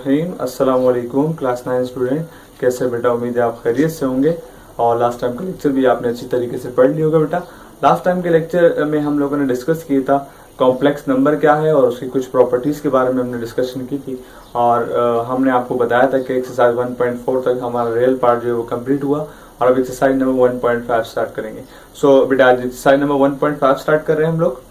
बिस्मिल्लाहिर्रहमानिर्रहीम। अस्सलाम वालेकुम क्लास 9 स्टूडेंट, कैसे बेटा? उम्मीद है आप खैरियत से होंगे और लास्ट टाइम का लेक्चर भी आपने अच्छी तरीके से पढ़ लिया होगा बेटा। लास्ट टाइम के लेक्चर में हम लोगों ने डिस्कस किया था कॉम्प्लेक्स नंबर क्या है और उसकी कुछ प्रॉपर्टीज़ के बारे में हमने डिस्कशन की थी और हमने आपको बताया था कि एक्सरसाइज 1.4 तक हमारा रियल पार्ट जो है वो कंप्लीट हुआ और अब एक्सरसाइज नंबर 1.5 स्टार्ट करेंगे। सो बेटा आज एक्सरसाइज नंबर 1.5 स्टार्ट कर रहे हैं हम लोग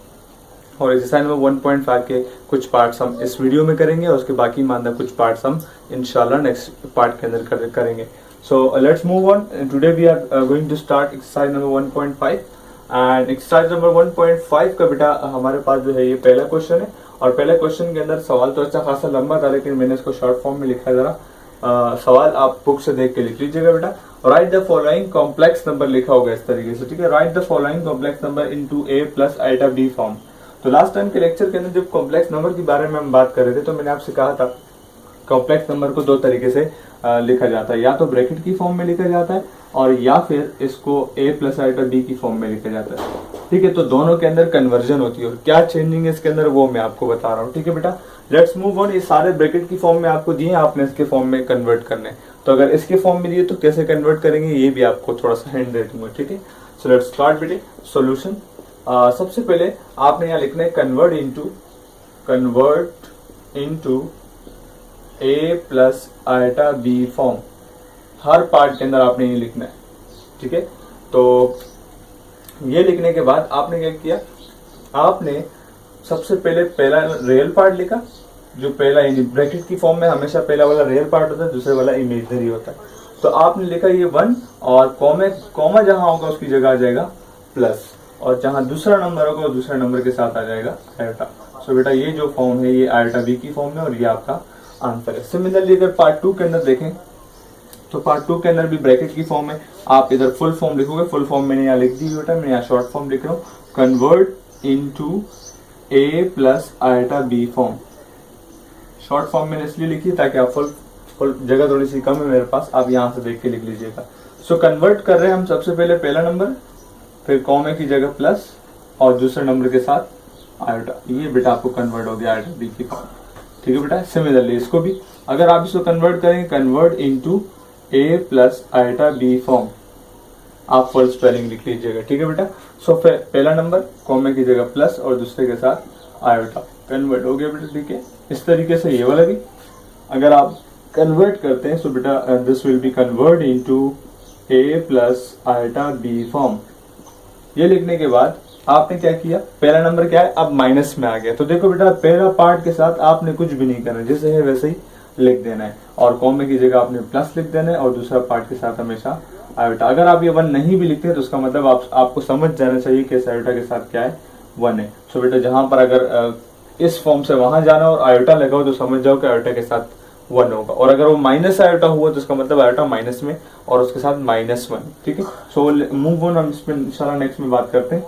और एक्सरसाइज नंबर 1.5 के कुछ पार्ट्स हम इस वीडियो में करेंगे और उसके बाकी मानना कुछ पार्ट्स हम इंशाल्लाह नेक्स्ट पार्ट के अंदर करेंगे। So let's move on. Today we are going to start exercise number 1.5 and exercise number 1.5 का बेटा हमारे पास जो है ये पहला क्वेश्चन है और पहले क्वेश्चन के अंदर सवाल तो अच्छा खासा लंबा था लेकिन मैंने इसको शॉर्ट फॉर्म में लिखा है। जरा सवाल आप बुक से देख के लिख लीजिएगा बेटा। Write the following complex number लिखा होगा इस तरीके से, ठीक है। Write the following complex number into a plus iota b form. तो लास्ट टाइम के लेक्चर के अंदर जब कॉम्प्लेक्स नंबर के बारे में हम बात कर रहे थे तो मैंने आपसे कहा था कॉम्प्लेक्स नंबर को दो तरीके से लिखा जाता है, या तो ब्रैकेट की फॉर्म में लिखा जाता है और या फिर इसको a प्लस आइटा b की फॉर्म में लिखा जाता है, ठीक है। तो दोनों के अंदर कन्वर्जन होती है और क्या चेंजिंग है इसके अंदर वो मैं आपको बता रहा हूँ, ठीक है बेटा। Let's move on. ये सारे ब्रैकेट की फॉर्म में आपको दिए, आपने इसके फॉर्म में कन्वर्ट करने, तो अगर इसके फॉर्म में दिए तो कैसे कन्वर्ट करेंगे ये भी आपको थोड़ा सा हैंड दे दूंगा, ठीक है। सो लेट्स स्टार्ट बेटे सॉल्यूशन। सबसे पहले आपने यहाँ लिखना है convert into a plus iota b form. हर पार्ट के अंदर आपने ये लिखना है, ठीक है। तो ये लिखने के बाद आपने क्या किया, आपने सबसे पहले पहला रियल पार्ट लिखा, जो पहला ब्रैकेट की फॉर्म में हमेशा पहला वाला रियल पार्ट होता है, दूसरे वाला इमेजिनरी होता है। तो आपने लिखा ये 1 और कॉमा जहां होगा उसकी जगह आ जाएगा प्लस और जहां दूसरा नंबर होगा दूसरे नंबर के साथ आ जाएगा आइटा। सो बेटा ये जो फॉर्म है ये आइटा बी की फॉर्म है और ये आपका आंसर है। सिमिलरली अगर पार्ट 2 के अंदर देखें तो पार्ट 2 के अंदर भी ब्रैकेट की फॉर्म है। आप इधर फुल फॉर्म लिखोगे, फुल फॉर्म मैंने यहाँ लिख दी बेटा, मैं यहाँ शॉर्ट फॉर्म लिख रहा हूँ convert into a plus iota b form. Short form मैंने इसलिए लिखी ताकि आप फुल जगह थोड़ी सी कम है मेरे पास, आप यहाँ से देख के लिख लीजिएगा। सो कन्वर्ट कर रहे हैं हम सबसे पहले पहला नंबर, फिर कॉमे की जगह प्लस और दूसरे नंबर के साथ आइटा। ये बेटा आपको कन्वर्ट हो गया आइटा बी की फॉर्म, ठीक है बेटा। सिमिलरली इसको भी अगर आप इसको कन्वर्ट करेंगे convert into a plus iota b form, आप फुल स्पेलिंग लिख लीजिएगा, ठीक है बेटा। सो पहला नंबर कॉमे की जगह प्लस और दूसरे के साथ आइटा, कन्वर्ट हो गया बेटा, ठीक है। इस तरीके से ये वाला भी अगर आप कन्वर्ट करते हैं सो बेटा this will be convert into a plus iota b form. ये लिखने के बाद आपने क्या किया, पहला नंबर क्या है अब माइनस में आ गया। तो देखो बेटा पहला पार्ट के साथ आपने कुछ भी नहीं करना, जैसे है वैसे ही लिख देना है और कॉमे की जगह आपने प्लस लिख देना है और दूसरा पार्ट के साथ हमेशा आयोटा। अगर आप ये 1 नहीं भी लिखते हैं तो उसका मतलब आपको समझ जाना चाहिए कि इस आयोटा के साथ क्या है 1 है। सो बेटा जहां पर अगर इस फॉर्म से वहां जाना और आयोटा लगा हो तो समझ जाओ कि आयोटा के साथ 1 होगा, और अगर वो माइनस आयोटा हुआ तो उसका मतलब आयोटा माइनस में और उसके साथ -1, ठीक है। सो मूव ऑन, हम इस पर इंशाल्लाह नेक्स्ट में बात करते हैं।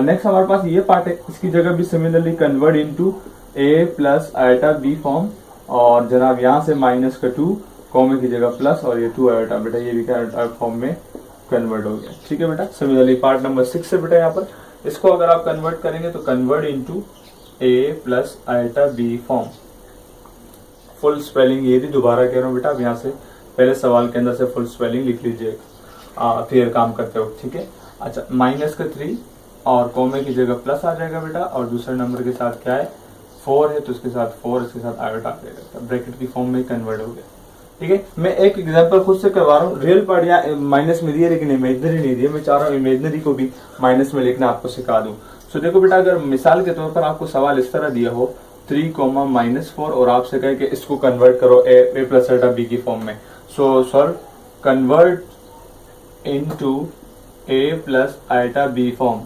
नेक्स्ट हमारे पास ये पार्ट है, इसकी जगह भी similarly convert into a plus iota b form और जनाब यहाँ से -2 कॉमे की जगह प्लस और ये 2 आइटा, बेटा ये भी क्या फॉर्म में कन्वर्ट हो गया, ठीक है बेटा। सिमिलरली पार्ट नंबर 6 से बेटा यहाँ पर इसको अगर आप कन्वर्ट करेंगे तो convert into a plus iota b form. Full spelling ये थी, दोबारा कह रहा हूँ बेटा, अब यहाँ से पहले सवाल के अंदर से फुल स्पेलिंग लिख लीजिएगा फिर काम करते हो, ठीक है। अच्छा -3 और कॉमे की जगह प्लस आ जाएगा बेटा और दूसरे नंबर के साथ क्या है 4 है तो इसके साथ 4, इसके साथ आयोटा आ जाएगा, ब्रैकेट की फॉर्म में कन्वर्ट हो गया, ठीक है। मैं एक एग्जांपल खुद से करवा रहा हूँ, रियल पार्ट यहाँ माइनस में दिया लेकिन इमेजिनरी नहीं दिया, मैं चाह रहा हूँ इमेजिनरी को भी माइनस में लिखना आपको सिखा दूं। सो देखो बेटा अगर मिसाल के तौर पर आपको सवाल इस तरह दिया हो 3, -4 और आपसे कहे कि इसको कन्वर्ट करो a प्लस आइटा b की फॉर्म में। So sir convert into a plus iota b form.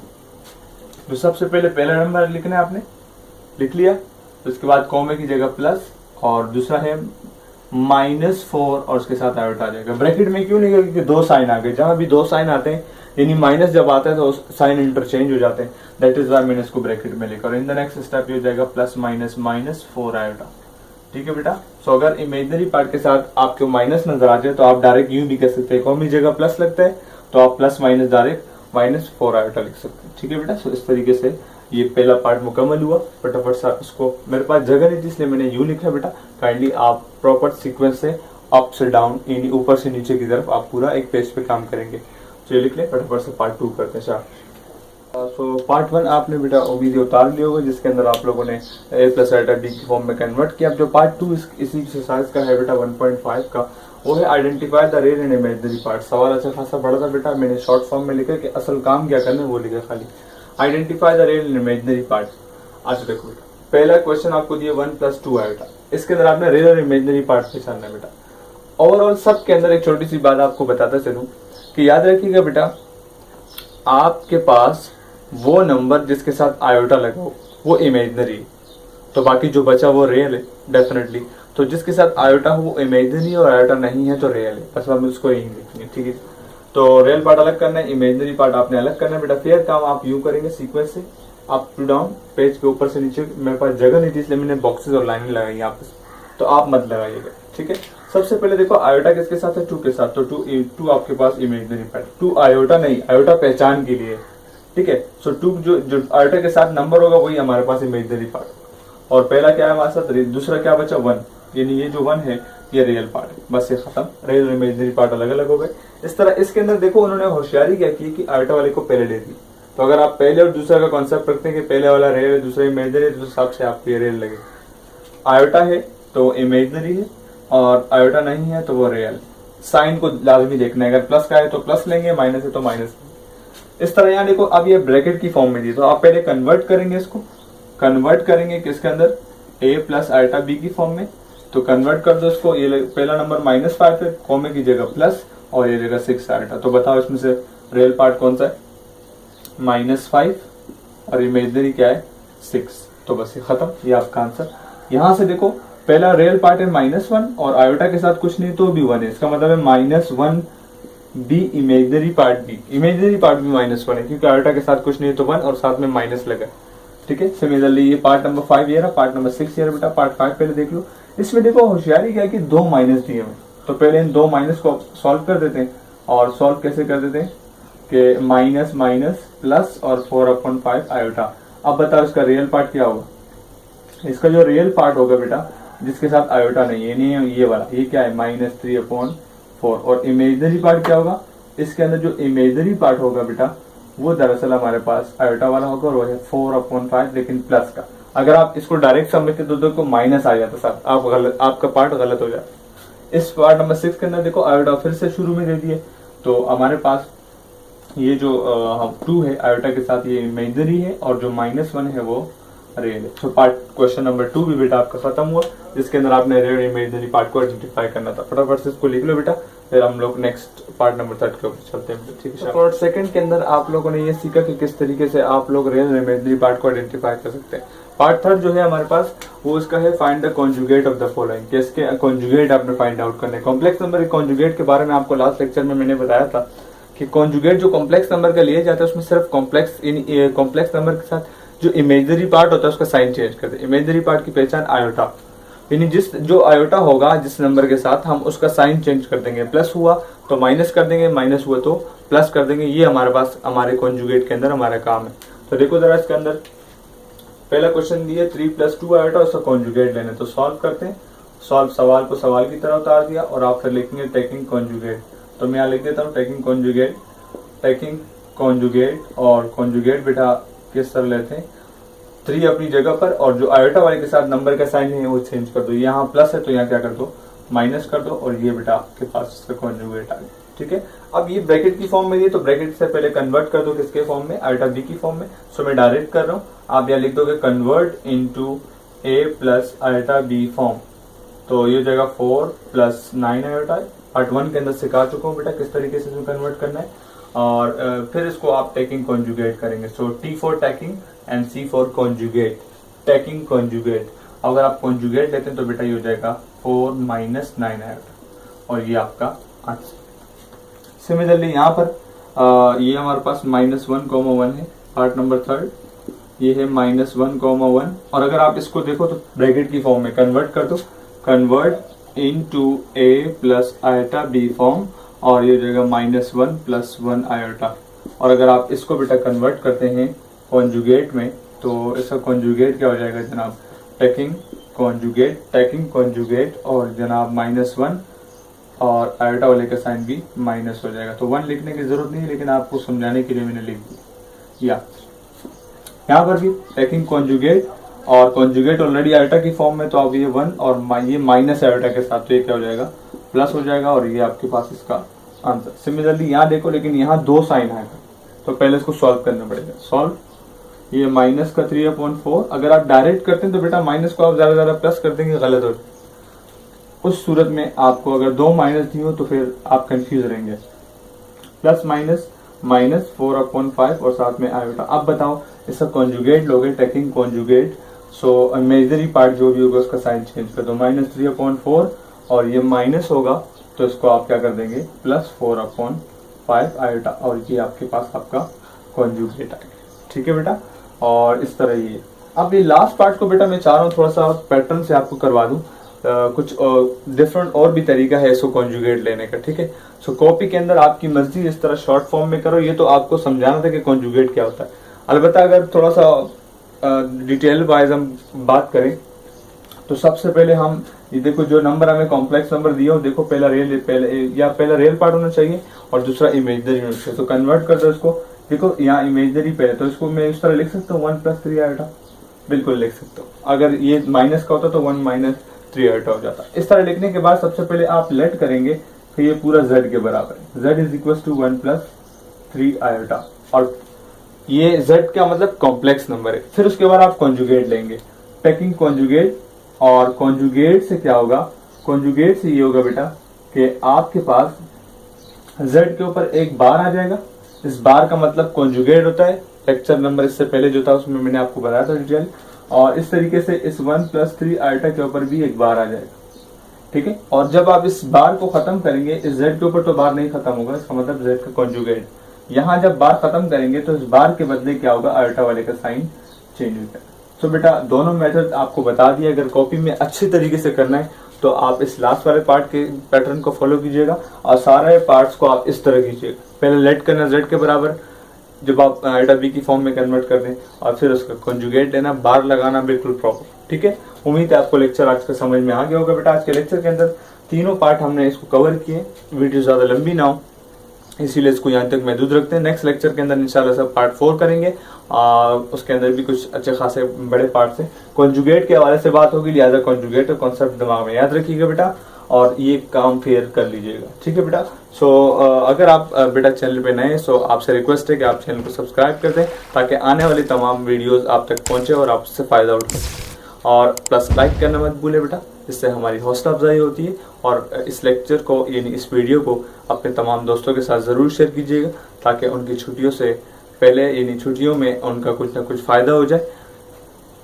तो सबसे पहले पहला नंबर लिखना है, आपने लिख लिया, तो उसके बाद कॉमे की जगह प्लस और दूसरा है -4 और उसके साथ आयोटा आ जाएगा। ब्रैकेट में क्यों नहीं, क्योंकि 2 साइन आ गए, जहां भी 2 साइन आते हैं यानी माइनस जब आता है तो साइन इंटरचेंज हो जाते हैं, दैट इज वाई मैंने इसको ब्रैकेट में लिखा। और इन द नेक्स्ट स्टेप ये हो जाएगा प्लस -4 आयोटा, ठीक है बेटा। सो अगर इमेजिनरी पार्ट के साथ आपको माइनस नजर आ जाए तो आप डायरेक्ट यूं भी कह सकते हैं, कॉमी जगह प्लस लगता है तो आप प्लस माइनस डायरेक्ट -4 आयोटा लिख सकते हैं, ठीक है बेटा। सो इस तरीके से ये पहला पार्ट मुकम्मल हुआ। फटाफट सा इसको, मेरे पास जगह नहीं थी इसलिए मैंने यूं लिखा बेटा, काइंडली आप प्रॉपर सीक्वेंस से अप से डाउन, यानी ऊपर से नीचे की तरफ आप पूरा एक पेज पे काम करेंगे। तो ये लिख लें, फटाफट से पार्ट 2 करते हैं स्टार्ट। सो पार्ट 1 आपने बेटा ओबीसी उतार लिया होगा, जिसके अंदर आप लोगों ने a प्लस आइटा b की फॉर्म में कन्वर्ट किया। अब जो पार्ट 2 इसी एक्सरसाइज का है बेटा 1.5 का, वो है identify the real and imaginary part. सवाल अच्छा खासा बड़ा था बेटा, मैंने शॉर्ट फॉर्म में लिखा कि असल काम क्या करना है वो लिखा, खाली identify the real and imaginary part. अच्छा देखो बेटा, पहला क्वेश्चन आपको दिया 1 + 2 आइटा, इसके अंदर आपने रियल और इमेजिनरी पार्ट पहचानना है बेटा। ओवरऑल सब के अंदर एक छोटी सी बात आपको बताता चलूं कि याद रखिएगा बेटा, आपके पास वो नंबर जिसके साथ आयोटा लगा हो वो इमेजिनरी, तो बाकी जो बचा वो रियल है डेफिनेटली। तो जिसके साथ आयोटा हो वो इमेजिनरी और आयोटा नहीं है तो रियल है, बस हम उसको यही लिखेंगे, ठीक है। तो रियल पार्ट अलग करना है, इमेजिनरी पार्ट आपने अलग करना है बेटा। फिर काम आप यूं करेंगे सीक्वेंस से अप टू डाउन, पेज के ऊपर से नीचे। मेरे पास जगह नहीं थी इसलिए मैंने बॉक्सेस और लाइनें लगाई यहाँ पे, तो आप मत लगाइएगा, ठीक है। सबसे पहले देखो आयोटा किसके साथ है, 2 के साथ, तो 2 आपके पास इमेजिनरी पार्ट, 2 आयोटा नहीं, आयोटा पहचान के लिए, ठीक है। सो 2 जो आयोटा के साथ नंबर होगा वही हमारे पास इमेजिनरी पार्ट। और पहला क्या है हमारे साथ, दूसरा क्या बचा 1, यानी ये जो 1 है ये रियल पार्ट है, बस ये खत्म। रियल और इमेजिनरी पार्ट अलग अलग हो गए। इस तरह इसके अंदर देखो उन्होंने होशियारी क्या की कि आयोटा वाले को पहले ले दी। तो अगर आप पहले और दूसरा का कॉन्सेप्ट रखते हैं कि पहले वाला रियल है दूसरा इमेजिनरी, तो हिसाब से आपको ये रियल लगे। आयोटा है तो इमेजिनरी है और आयोटा नहीं है तो वो रियल। साइन को लाजमी देखना है, अगर प्लस का है तो प्लस लेंगे, माइनस है तो माइनस। इस तरह यहाँ देखो, अब ये ब्रैकेट की फॉर्म में दी, तो आप पहले कन्वर्ट करेंगे, इसको कन्वर्ट करेंगे किसके अंदर, a प्लस आयोटा b की फॉर्म में। तो कन्वर्ट कर दो इसको, ये पहला नंबर -5 है, कॉमे की जगह प्लस और ये जगह 6 आयोटा। तो बताओ इसमें से रियल पार्ट कौन सा है, -5 और इमेजिनरी क्या है 6। तो बस ये खत्म, ये आपका आंसर। यहाँ से देखो पहला रियल पार्ट है -1 और आयोटा के साथ कुछ नहीं तो भी 1 है, इसका मतलब है -1 बी इमेजिनरी पार्ट भी, इमेजिनरी पार्ट भी -1 है क्योंकि आयोटा के साथ कुछ नहीं तो 1 और साथ में माइनस लगा, ठीक है। सिमिलरली ये पार्ट नंबर 5 ये रहा, पार्ट नंबर 6 ये रहा बेटा। पार्ट 5 पहले देख लो, इसमें देखो होशियारी क्या है कि 2 माइनस दिए हमें, तो पहले इन 2 माइनस को सॉल्व कर देते हैं। और सॉल्व कैसे कर देते हैं कि माइनस माइनस प्लस और 4/5 आयोटा। अब बताओ इसका रियल पार्ट क्या होगा, इसका जो रियल पार्ट होगा बेटा जिसके साथ आयोटा नहीं है, नहीं है ये वाला, ये क्या है -3/4। और इमेजिनरी पार्ट क्या होगा, इसके अंदर जो इमेजिनरी पार्ट होगा बेटा वो दरअसल हमारे पास आयोटा वाला होगा और वो है 4/5 लेकिन प्लस का। अगर आप इसको डायरेक्ट सम लिखते तो देखो माइनस आ जाता साथ, आपका पार्ट गलत हो जाता। इस पार्ट नंबर 6 के अंदर देखो आयोटा फिर से शुरू में दे दिए, तो हमारे पास ये जो 2 है आयोटा के साथ ये इमेजिनरी है और जो -1 है वो रियल है। तो पार्ट क्वेश्चन नंबर 2 भी बेटा आपका खत्म हुआ, जिसके अंदर आपने रियल इमेजिनरी पार्ट को आइडेंटिफाई करना था। फटाफट से इसको लिख लो बेटा, फिर हम लोग नेक्स्ट पार्ट नंबर 3 के ऊपर चलते हैं, ठीक है। पार्ट सेकंड के अंदर आप लोगों ने ये सीखा कि किस तरीके से आप लोग रियल इमेजिनरी पार्ट को आइडेंटिफाई कर सकते हैं। पार्ट 3 जो है हमारे पास वो इसका है find the conjugate of the following, कि इसके कॉन्जुगेट आपने फाइंड आउट करने। कॉम्प्लेक्स नंबर के कॉन्जुगेट के बारे में आपको लास्ट लेक्चर में मैंने बताया था कि कॉन्जुगेट जो कॉम्प्लेक्स नंबर का लिए जाता है उसमें सिर्फ कॉम्प्लेक्स नंबर के साथ जो इमेजिनरी पार्ट होता है उसका साइन चेंज करते हैं। इमेजिनरी पार्ट की पहचान आयोटा, यानी जो आयोटा होगा जिस नंबर के साथ हम उसका साइन चेंज कर देंगे, प्लस हुआ तो माइनस कर देंगे, माइनस हुआ तो प्लस कर देंगे। ये हमारे पास हमारे कॉन्जुगेट के अंदर हमारा काम है। तो देखो जरा इसके अंदर पहला क्वेश्चन दिया 3 + 2 आयोटा, उसका कॉन्जुगेट लेना है। तो सॉल्व करते हैं, सॉल्व सवाल को सवाल की तरह उतार दिया और आप फिर लिखेंगे टेकिंग कॉन्जुगेट। तो मैं यहाँ लिख देता हूँ टेकिंग कॉन्जुगेट और कॉन्जुगेट बेटा किस तरह लेते हैं 3 अपनी जगह पर, और जो आयोटा वाले के साथ नंबर का साइन है वो चेंज कर दो। यहाँ प्लस है तो यहाँ क्या कर दो माइनस कर दो, और ये बेटा आपके पास इसका कॉन्जुगेट आ गया, ठीक है। अब ये ब्रैकेट की फॉर्म में दिए तो ब्रैकेट से पहले कन्वर्ट कर दो किसके फॉर्म में, आयोटा बी की फॉर्म में। सो मैं डायरेक्ट कर रहा हूँ, आप यहाँ लिख दोगे convert into a plus iota B form. तो ये जगह 4 + 9 आयोटा है। पार्ट 1 के अंदर सिखा चुका हूँ बेटा किस तरीके से इसमें कन्वर्ट करना है। और फिर इसको आप टेकिंग कॉन्जुगेट करेंगे। सो T for taking and C for conjugate, taking conjugate. अगर आप कॉन्जुगेट लेते हैं तो बेटा ये हो जाएगा 4 - 9 आयोटा, और ये आपका आंसर। सिमिलरली यहाँ पर ये हमारे पास -1,1 है, पार्ट नंबर 3 ये है -1,1। और अगर आप इसको देखो तो ब्रैकेट की फॉर्म में कन्वर्ट कर दो, convert into a plus iota B form, और ये हो जाएगा -1 + 1 आयोटा। और अगर आप इसको बेटा कन्वर्ट करते हैं कॉन्जुगेट में तो इसका कॉन्जुगेट क्या हो जाएगा जनाब, टेकिंग कॉन्जुगेट, टेकिंग कॉन्जुगेट और जनाब -1 और आयोटा वाले का साइन भी माइनस हो जाएगा। तो 1 लिखने की जरूरत नहीं है, लेकिन आपको समझाने के लिए मैंने लिख दिया। यहाँ पर भी टेकिंग कॉन्जुगेट और कॉन्जुगेट ऑलरेडी आयोटा की फॉर्म में, तो अब ये 1 और ये माइनस आयोटा के साथ, तो ये क्या हो जाएगा, प्लस हो जाएगा और ये आपके पास इसका आंसर। सिमिलरली यहाँ देखो, लेकिन यहाँ 2 साइन आएगा, तो पहले इसको सॉल्व करना पड़ेगा। सॉल्व, ये माइनस का 3/4, अगर आप डायरेक्ट करते हैं तो बेटा माइनस को आप ज्यादा प्लस कर देंगे, गलत हो जाएगा। उस सूरत में आपको अगर 2 माइनस दी हो तो फिर आप कंफ्यूज रहेंगे। प्लस माइनस -4/5 और साथ में आयोटा। अब बताओ इसका कॉन्जुगेट लोगे, टेकिंग कॉन्जुगेट, सो इमेजिनरी पार्ट जो भी होगा उसका साइन चेंज कर दो, -3/4 और ये माइनस होगा तो इसको आप क्या कर देंगे, +4/5 आयोटा, और ये आपके पास आपका कॉन्जुगेट आएगा। ठीक है बेटा, और इस तरह ये। अब ये लास्ट पार्ट को बेटा मैं चाह रहा हूँ थोड़ा सा पैटर्न से आपको करवा दूं, कुछ डिफरेंट और भी तरीका है इसको कॉन्जुगेट लेने का। ठीक है, सो कॉपी के अंदर आपकी मर्जी इस तरह शॉर्ट फॉर्म में करो, ये तो आपको समझाना था कि कॉन्जुगेट क्या होता है। अलबत्ता अगर थोड़ा सा डिटेल वाइज हम बात करें तो सबसे पहले हम ये देखो, जो नंबर हमें कॉम्प्लेक्स नंबर दिया हो, देखो पहला रियल पार्ट होना चाहिए और दूसरा इमेजिनरी होना चाहिए। तो कन्वर्ट कर दो इसको, देखो यहाँ इमेजिनरी पहले, तो इसको मैं इस तरह लिख सकता हूँ 1 + 3 आयोटा, बिल्कुल लिख सकता हूँ। अगर ये माइनस का होता तो 1 - 3 आयोटा हो जाता। इस तरह लिखने के बाद सबसे पहले आप लेट करेंगे तो ये पूरा z के बराबर है, z = 1 + 3 आयोटा, और ये z का मतलब कॉम्प्लेक्स नंबर है। फिर उसके बाद आप कॉन्जुगेट लेंगे, टेकिंग कॉन्जुगेट, और कॉन्जुगेट से क्या होगा, कॉन्जुगेट से ये होगा बेटा कि आपके पास z के ऊपर एक बार आ जाएगा। इस बार का मतलब कॉन्जुगेट होता है, लेक्चर नंबर इससे पहले जो था उसमें मैंने आपको बताया था डिटेल, और इस तरीके से इस 1 + 3 आयोटा के ऊपर भी एक बार आ जाएगा। ठीक है, और जब आप इस बार को खत्म करेंगे, इस z के ऊपर तो बार नहीं खत्म होगा, इसका मतलब z का कॉन्जुगेट, यहाँ जब बार खत्म करेंगे तो इस बार के बदले क्या होगा, आयोटा वाले का साइन चेंज हो जाएगा। तो बेटा दोनों मेथड आपको बता दिए, अगर कॉपी में अच्छी तरीके से करना है तो आप इस लास्ट वाले पार्ट के पैटर्न को फॉलो कीजिएगा और सारे पार्ट्स को आप इस तरह कीजिएगा। पहले लेट करना z के बराबर, जब आप आयोटा b की फॉर्म में कन्वर्ट कर दें, और फिर उसका कॉन्जुगेट लेना, बार लगाना बिल्कुल प्रॉपर। ठीक है, उम्मीद है आपको लेक्चर आज का समझ में आ गया होगा। बेटा आज के लेक्चर के अंदर तीनों पार्ट हमने इसको कवर किए, वीडियो ज्यादा लंबी ना हो इसीलिए इसको यहाँ तक महदूद रखते हैं। नेक्स्ट लेक्चर के अंदर इंशाल्लाह सब पार्ट 4 करेंगे, उसके अंदर भी कुछ अच्छे खासे बड़े पार्ट से कॉन्जुगेट के हवाले से बात होगी, लिहाजा कॉन्जुगेट का कॉन्सेप्ट दिमाग में याद रखिएगा बेटा, और ये काम फिर कर लीजिएगा। ठीक है बेटा, सो अगर आप बेटा चैनल पे नए, सो आपसे रिक्वेस्ट है कि आप चैनल को सब्सक्राइब कर दें ताकि आने वाली तमाम वीडियोस आप तक पहुंचे और आप उससे फ़ायदा उठा सकें, और प्लस लाइक करना मत भूलें बेटा, इससे हमारी हौसला अफजाई होती है। और इस लेक्चर को यानी इस वीडियो को अपने तमाम दोस्तों के साथ ज़रूर शेयर कीजिएगा ताकि उनकी छुट्टियों से पहले यानी छुट्टियों में उनका कुछ ना कुछ फ़ायदा हो जाए।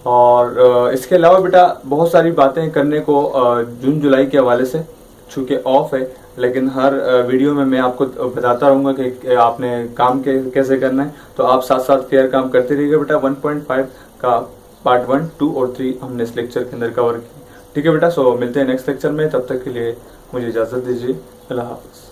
और इसके अलावा बेटा बहुत सारी बातें करने को जून जुलाई के हवाले से, चूँकि ऑफ है, लेकिन हर वीडियो में मैं आपको बताता रहूँगा कि आपने काम कैसे करना है, तो आप साथ साथ फेयर काम करते रहिएगा बेटा। 1.5 का पार्ट 1, 2 और 3 हमने इस लेक्चर के अंदर कवर किया। ठीक है बेटा, सो मिलते हैं नेक्स्ट लेक्चर में, तब तक के लिए मुझे इजाज़त दीजिए। अल्लाह हाफ़िज़।